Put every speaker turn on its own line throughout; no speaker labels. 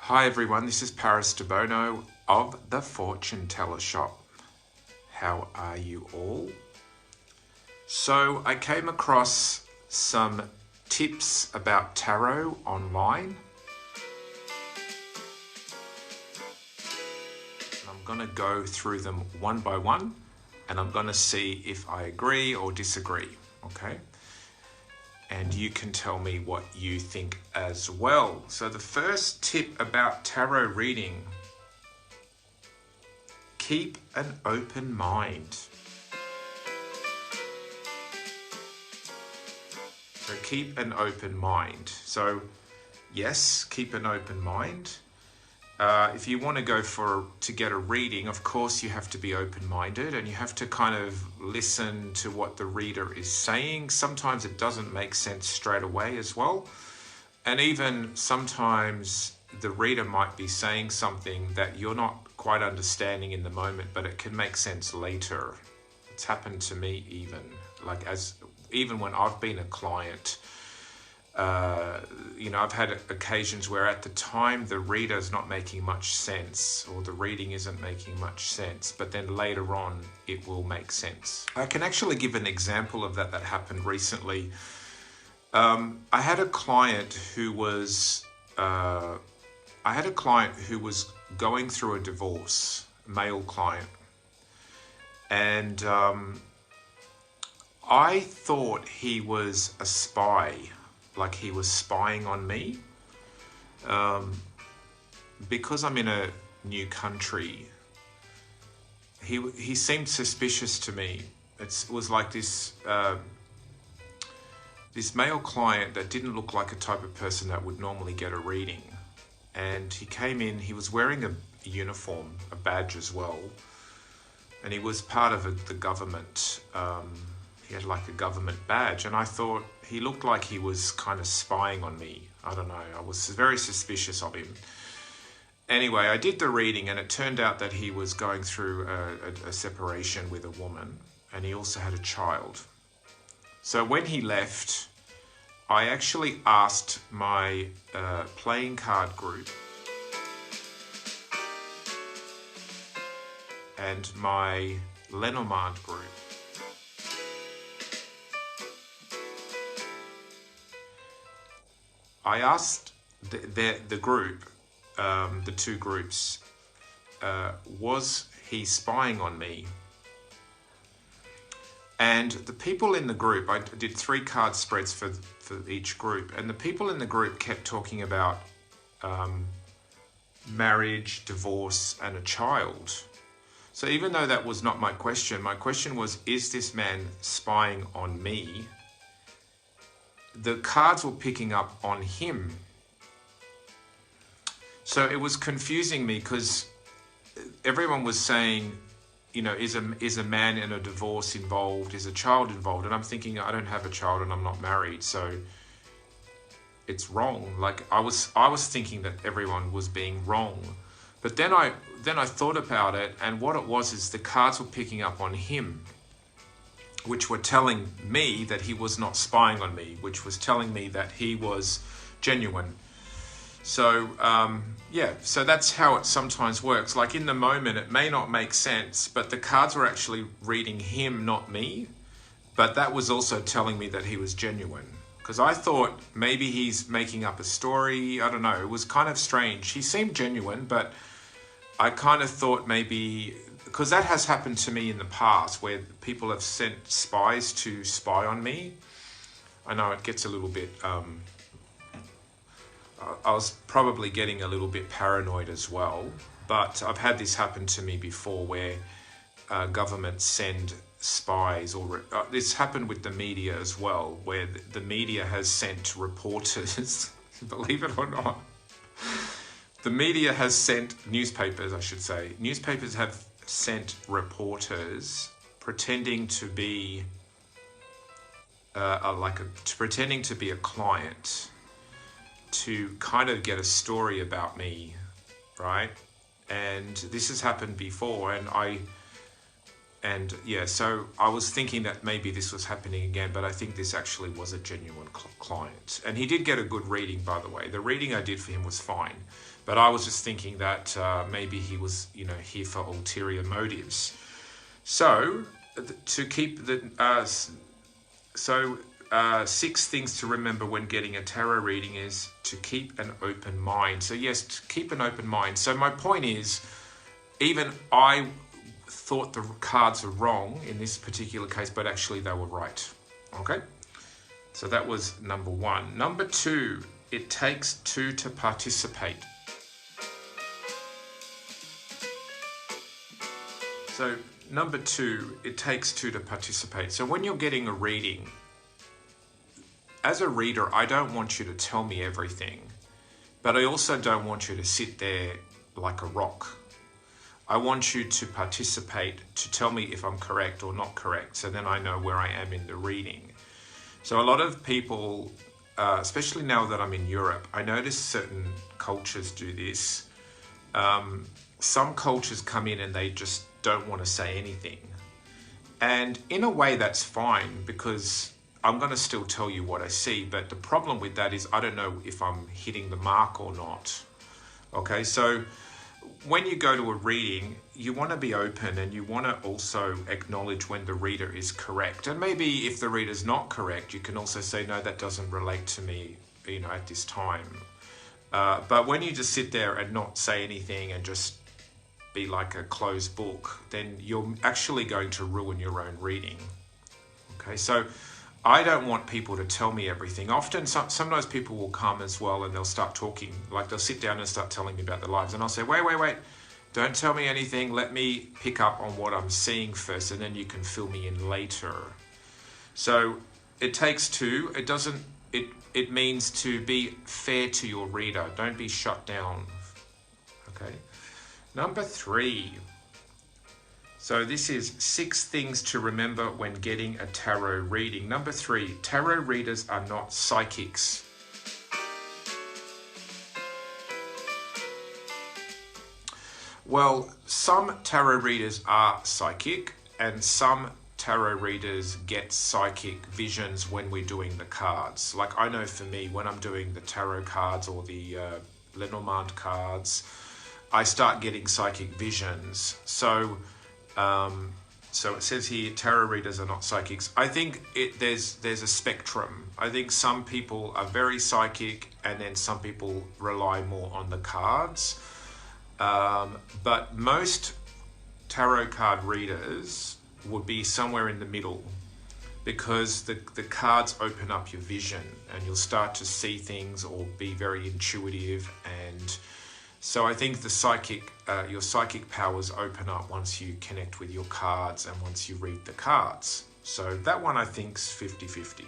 Hi everyone, this is Paris Debono of the Fortune Teller Shop. How are you all? So I came across some tips about tarot online. I'm going to go through them one by one and I'm going to see if I agree or disagree, okay? And you can tell me what you think as well. So the first tip about tarot reading, keep an open mind. So keep an open mind. So yes, keep an open mind. If you want to go to get a reading, of course you have to be open-minded and you have to kind of listen to what the reader is saying. Sometimes it doesn't make sense straight away as well. And even sometimes the reader might be saying something that you're not quite understanding in the moment, but it can make sense later. It's happened to me even when I've been a client. I've had occasions where at the time the reader's not making much sense or the reading isn't making much sense, but then later on it will make sense. I can actually give an example of that happened recently. I had a client who was going through a divorce, a male client, and I thought he was a spy. Like he was spying on me. Because I'm in a new country, he seemed suspicious to me. It was like this male client that didn't look like a type of person that would normally get a reading. And he came in, he was wearing a uniform, a badge as well. And he was part of the government. He had like a government badge, and I thought he looked like he was kind of spying on me. I don't know, I was very suspicious of him. Anyway, I did the reading and it turned out that he was going through a separation with a woman, and he also had a child. So when he left, I actually asked my playing card group and my lenormand group I asked the group, the two groups, was he spying on me? And the people in the group, I did 3 card spreads for each group, and the people in the group kept talking about marriage, divorce, and a child. So even though that was not my question was, is this man spying on me? The cards were picking up on him. So it was confusing me because everyone was saying, is a man in a divorce involved? Is a child involved? And I'm thinking, I don't have a child and I'm not married, so it's wrong. Like I was thinking that everyone was being wrong. But then I thought about it, and what it was is the cards were picking up on him, which were telling me that he was not spying on me, which was telling me that he was genuine. So, so that's how it sometimes works. Like in the moment, it may not make sense, but the cards were actually reading him, not me. But that was also telling me that he was genuine. Because I thought maybe he's making up a story. I don't know. It was kind of strange. He seemed genuine, but I kind of thought maybe, because that has happened to me in the past where people have sent spies to spy on me. I know it gets a little bit, I was probably getting a little bit paranoid as well, but I've had this happen to me before where governments send spies, or this happened with the media as well, where the media has sent reporters, believe it or not. The media has sent newspapers, I should say. Newspapers have sent reporters pretending to be pretending to be a client to kind of get a story about me, right? And this has happened before, so I was thinking that maybe this was happening again, but I think this actually was a genuine client. And he did get a good reading, by the way. The reading I did for him was fine. But I was just thinking that maybe he was, here for ulterior motives. So, to keep the... six things to remember when getting a tarot reading is to keep an open mind. So yes, to keep an open mind. So my point is, even I thought the cards were wrong in this particular case, but actually they were right. Okay? So that was number one. Number two, it takes two to participate. So number two, it takes two to participate. So when you're getting a reading, as a reader, I don't want you to tell me everything, but I also don't want you to sit there like a rock. I want you to participate, to tell me if I'm correct or not correct, so then I know where I am in the reading. So a lot of people, especially now that I'm in Europe, I notice certain cultures do this. Some cultures come in and they just don't want to say anything. And in a way that's fine, because I'm going to still tell you what I see, but the problem with that is I don't know if I'm hitting the mark or not. Okay, so when you go to a reading, you want to be open and you want to also acknowledge when the reader is correct. And maybe if the reader's not correct, you can also say, no, that doesn't relate to me, at this time. But when you just sit there and not say anything and just be like a closed book, then you're actually going to ruin your own reading. Okay, so I don't want people to tell me everything. Often, sometimes people will come as well and they'll start talking, like they'll sit down and start telling me about their lives. And I'll say, wait, don't tell me anything. Let me pick up on what I'm seeing first, and then you can fill me in later. So it takes two. It means to be fair to your reader. Don't be shut down. Okay. Number three. So this is 6 things to remember when getting a tarot reading. Number 3, tarot readers are not psychics. Well, some tarot readers are psychic, and some tarot readers get psychic visions when we're doing the cards. Like I know for me, when I'm doing the tarot cards or the lenormand cards, I start getting psychic visions. So it says here, tarot readers are not psychics. I think there's a spectrum. I think some people are very psychic, and then some people rely more on the cards. But most tarot card readers would be somewhere in the middle, because the cards open up your vision and you'll start to see things or be very intuitive. And so I think your psychic powers open up once you connect with your cards and once you read the cards. So that one I think's 50-50.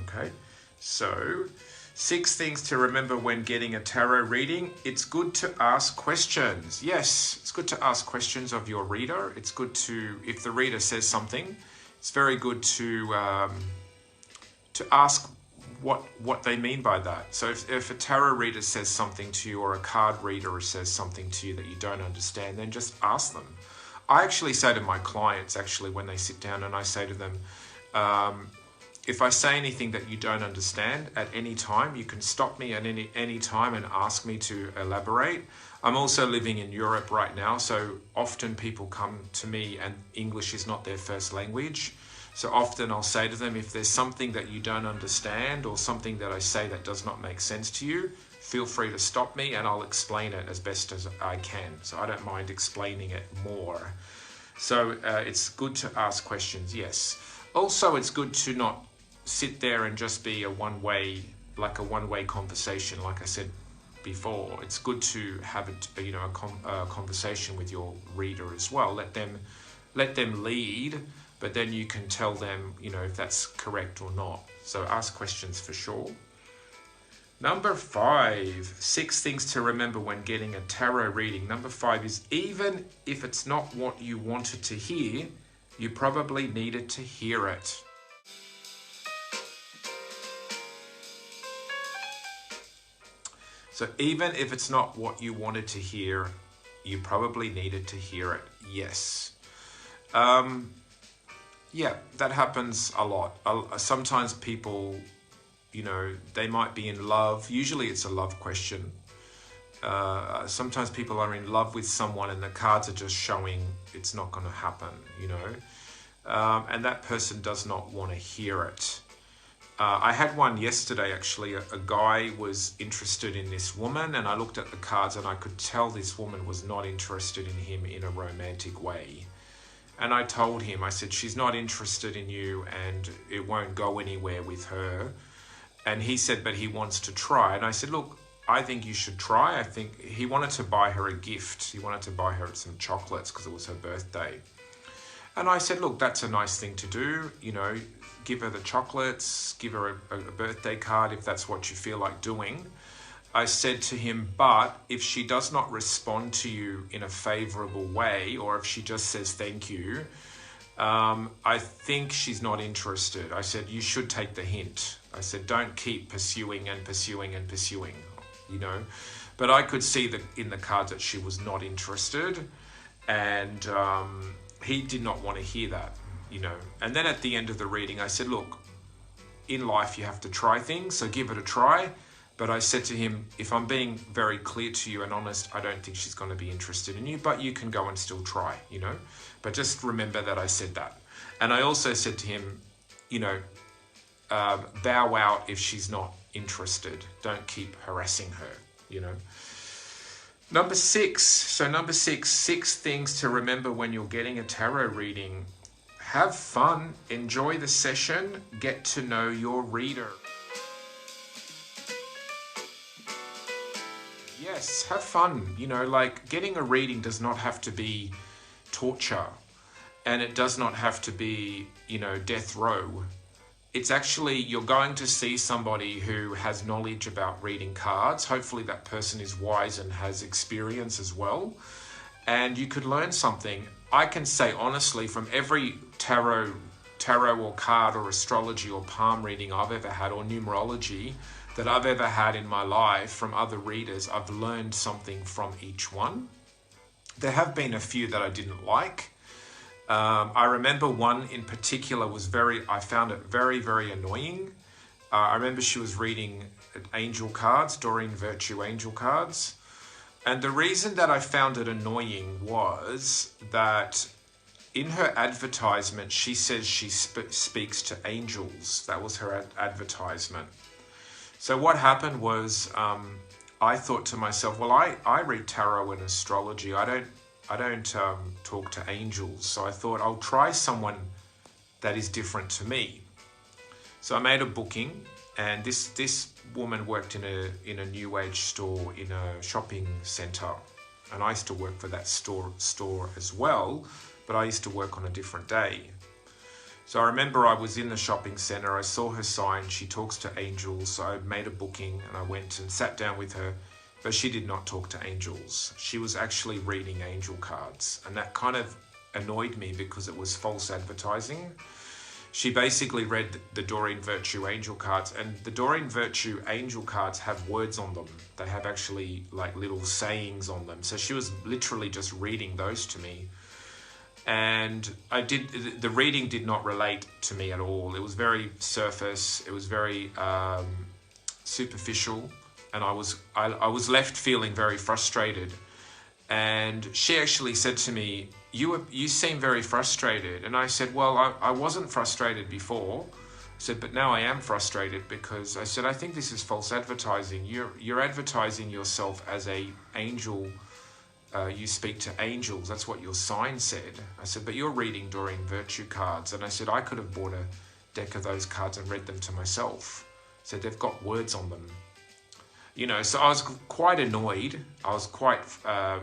Okay, so 6 things to remember when getting a tarot reading. It's good to ask questions. Yes, it's good to ask questions of your reader. It's good to, if the reader says something, it's very good to ask what they mean by that. So if a tarot reader says something to you, or a card reader says something to you that you don't understand, then just ask them. I actually say to my clients, actually, when they sit down, and I say to them, if I say anything that you don't understand at any time, you can stop me at any time and ask me to elaborate. I'm also living in Europe right now, so often people come to me and English is not their first language. So often I'll say to them, if there's something that you don't understand or something that I say that does not make sense to you, feel free to stop me and I'll explain it as best as I can. So I don't mind explaining it more. So it's good to ask questions, yes. Also, it's good to not sit there and just be a one-way conversation. Like I said before, it's good to have a conversation with your reader as well. Let them lead, but then you can tell them, if that's correct or not. So ask questions for sure. Number 5, 6 things to remember when getting a tarot reading. Number 5 is, even if it's not what you wanted to hear, you probably needed to hear it. So even if it's not what you wanted to hear, you probably needed to hear it. Yes. Yeah, that happens a lot. Sometimes people you know, they might be in love. Usually it's a love question. Sometimes people are in love with someone and the cards are just showing it's not going to happen, you know, and that person does not want to hear it. I had one yesterday, actually. A guy was interested in this woman, and I looked at the cards and I could tell this woman was not interested in him in a romantic way. And I told him, I said, she's not interested in you and it won't go anywhere with her. And he said, but he wants to try. And I said, look, I think you should try. I think he wanted to buy her a gift. He wanted to buy her some chocolates because it was her birthday. And I said, look, that's a nice thing to do. You know, give her the chocolates, give her a birthday card if that's what you feel like doing. I said to him, but if she does not respond to you in a favorable way, or if she just says thank you, I think she's not interested. I said, you should take the hint. I said, don't keep pursuing and pursuing and pursuing, you know. But I could see in the cards that she was not interested, and he did not want to hear that, you know. And then at the end of the reading, I said, look, in life you have to try things, so give it a try. But I said to him, if I'm being very clear to you and honest, I don't think she's going to be interested in you, but you can go and still try, you know. But just remember that I said that. And I also said to him, you know, bow out if she's not interested. Don't keep harassing her, you know. Number 6. So number 6 things to remember when you're getting a tarot reading. Have fun, enjoy the session, get to know your reader. Yes, have fun. You know, like getting a reading does not have to be torture, and it does not have to be, you know, death row. It's actually, you're going to see somebody who has knowledge about reading cards. Hopefully that person is wise and has experience as well. And you could learn something. I can say honestly, from every tarot or card or astrology or palm reading I've ever had, or numerology that I've ever had in my life from other readers, I've learned something from each one. There have been a few that I didn't like. I remember one in particular I found it very, very annoying. I remember she was reading angel cards, Doreen Virtue angel cards. And the reason that I found it annoying was that in her advertisement, she says she speaks to angels. That was her advertisement. So what happened was, I thought to myself, well, I read tarot and astrology. I don't talk to angels. So I thought I'll try someone that is different to me. So I made a booking, and this woman worked in a new age store in a shopping center, and I used to work for that store as well, but I used to work on a different day. So I remember I was in the shopping center, I saw her sign, she talks to angels, so I made a booking and I went and sat down with her, but she did not talk to angels. She was actually reading angel cards, and that kind of annoyed me because it was false advertising. She basically read the Doreen Virtue angel cards, and the Doreen Virtue angel cards have words on them. They have actually like little sayings on them. So she was literally just reading those to me. And the reading did not relate to me at all. It was very surface. It was very superficial. And I was left feeling very frustrated. And she actually said to me, you seem very frustrated. And I said, well, I wasn't frustrated before. I said, but now I am frustrated because I said, I think this is false advertising. You're advertising yourself as a angel. You speak to angels. That's what your sign said. I said, but you're reading Doreen Virtue cards. And I said, I could have bought a deck of those cards and read them to myself. So they've got words on them. You know, so I was quite annoyed. I was quite, I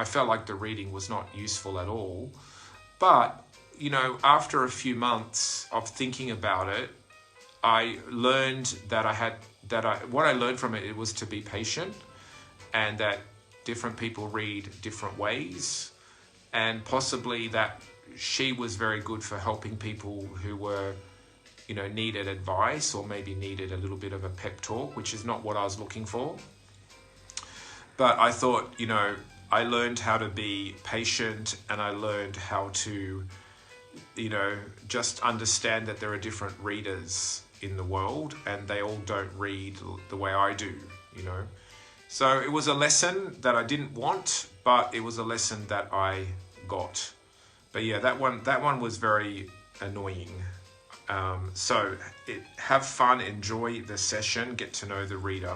felt like the reading was not useful at all. But, you know, after a few months of thinking about it, I learned what I learned from it was to be patient, and that different people read different ways, and possibly that she was very good for helping people who were, you know, needed advice or maybe needed a little bit of a pep talk, which is not what I was looking for. But I thought, you know, I learned how to be patient, and I learned how to, you know, just understand that there are different readers. in the world, and they all don't read the way I do, you know. So it was a lesson that I didn't want, but it was a lesson that I got. But yeah, that one was very annoying. So have fun, enjoy the session, get to know the reader.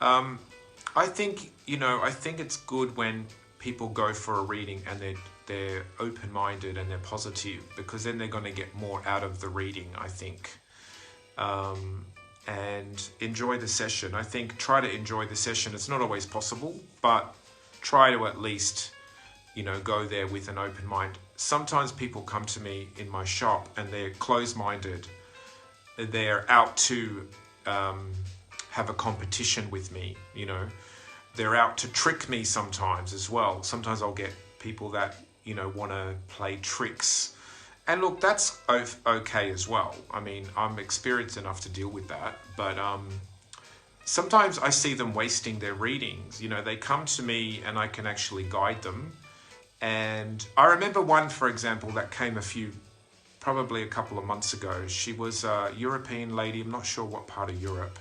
I think, you know, I think it's good when people go for a reading and they're open-minded and they're positive, because then they're going to get more out of the reading, I think. And enjoy the session. I think try to enjoy the session. It's not always possible, but try to at least, you know, go there with an open mind. Sometimes people come to me in my shop and they're closed-minded. They're out to have a competition with me, you know. They're out to trick me sometimes as well. Sometimes I'll get people that, you know, want to play tricks. And look, that's okay as well. I mean, I'm experienced enough to deal with that. But sometimes I see them wasting their readings. You know, they come to me and I can actually guide them. And I remember one, for example, that came probably a couple of months ago. She was a European lady. I'm not sure what part of Europe.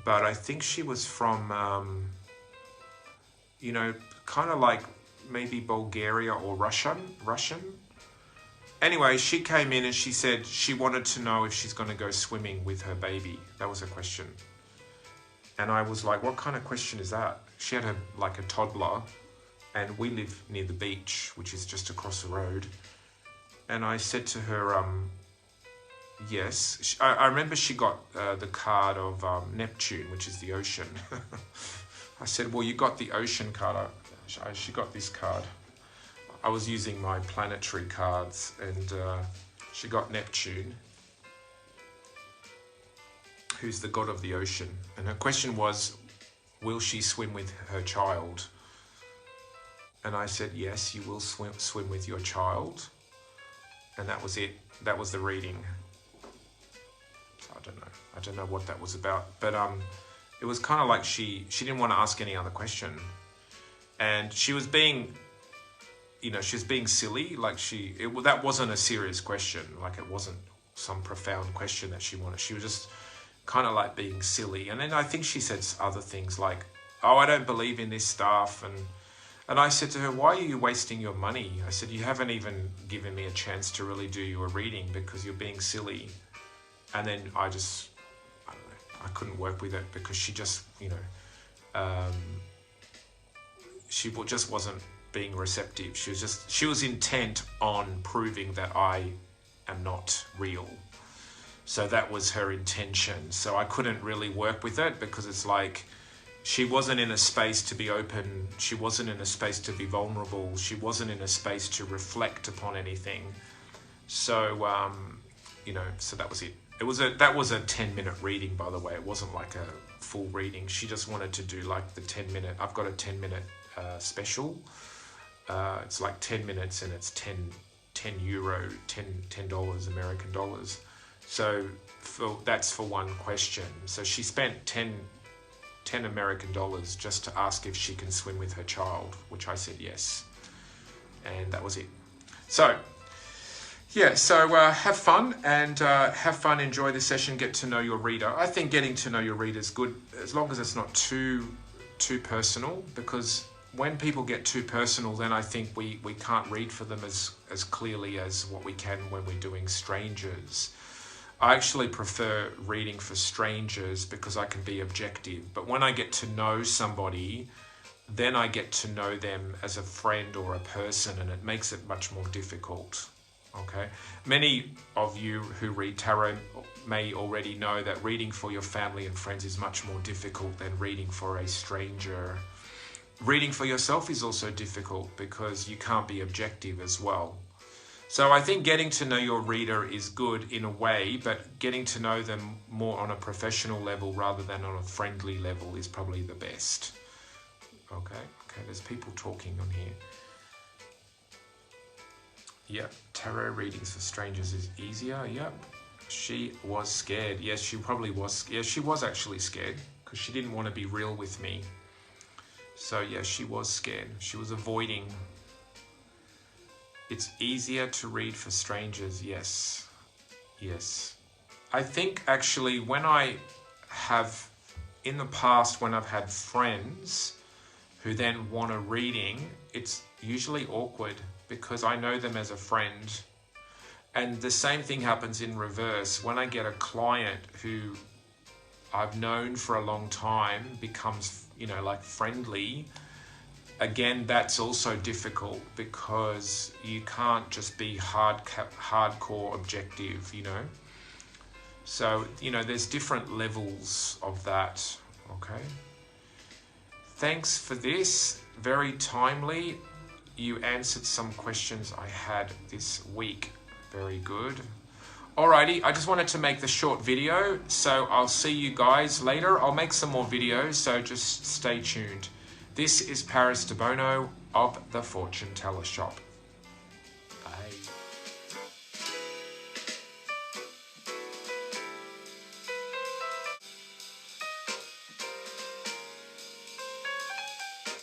But I think she was from, you know, kind of like maybe Bulgaria or Russian. Anyway, she came in and she said she wanted to know if she's going to go swimming with her baby. That was her question. And I was like, what kind of question is that? She had like a toddler, and we live near the beach, which is just across the road. And I said to her, yes. I remember she got the card of Neptune, which is the ocean. I said, well, you got the ocean card. She got this card. I was using my planetary cards, and she got Neptune, who's the god of the ocean. And her question was, will she swim with her child? And I said, yes, you will swim with your child. And that was it. That was the reading. So I don't know what that was about. But it was kind of like she didn't want to ask any other question. And she was being, you know, she was being silly. Like that wasn't a serious question. Like it wasn't some profound question that she wanted. She was just kind of like being silly. And then I think she said other things like, oh, I don't believe in this stuff. And I said to her, why are you wasting your money? I said, you haven't even given me a chance to really do you a reading because you're being silly. And then I don't know, I couldn't work with it because she just, you know, she just wasn't being receptive. She was intent on proving that I am not real. So that was her intention. So I couldn't really work with it because it's like, she wasn't in a space to be open. She wasn't in a space to be vulnerable. She wasn't in a space to reflect upon anything. So, you know, so that was it. That was a 10-minute reading, by the way. It wasn't like a full reading. She just wanted to do like the 10-minute. I've got a 10-minute special. It's like 10 minutes and it's 10 euro, $10 American dollars. So that's for one question. So she spent 10 American dollars just to ask if she can swim with her child, which I said yes. And that was it. So, yeah, so have fun and enjoy the session, get to know your reader. I think getting to know your reader is good as long as it's not too personal, because when people get too personal, then I think we can't read for them as clearly as what we can when we're doing strangers. I actually prefer reading for strangers because I can be objective. But when I get to know somebody, then I get to know them as a friend or a person, and it makes it much more difficult. Okay? Many of you who read tarot may already know that reading for your family and friends is much more difficult than reading for a stranger. Reading for yourself is also difficult because you can't be objective as well. So I think getting to know your reader is good in a way, but getting to know them more on a professional level rather than on a friendly level is probably the best. Okay, there's people talking on here. Yep, tarot readings for strangers is easier, yep. She was scared. Yes, she probably was. Yes, she was actually scared because she didn't want to be real with me. So yes, she was scared. She was avoiding. It's easier to read for strangers, yes. Yes. I think actually when I have, in the past, when I've had friends who then want a reading, it's usually awkward because I know them as a friend. And the same thing happens in reverse. When I get a client who I've known for a long time becomes, you know, like friendly, again, that's also difficult because you can't just be hardcore objective, you know. So, you know, there's different levels of that, okay? Thanks for this, very timely. You answered some questions I had this week. Very good. Alrighty, I just wanted to make the short video, so I'll see you guys later. I'll make some more videos, so just stay tuned. This is Paris Debono of the Fortune Teller Shop.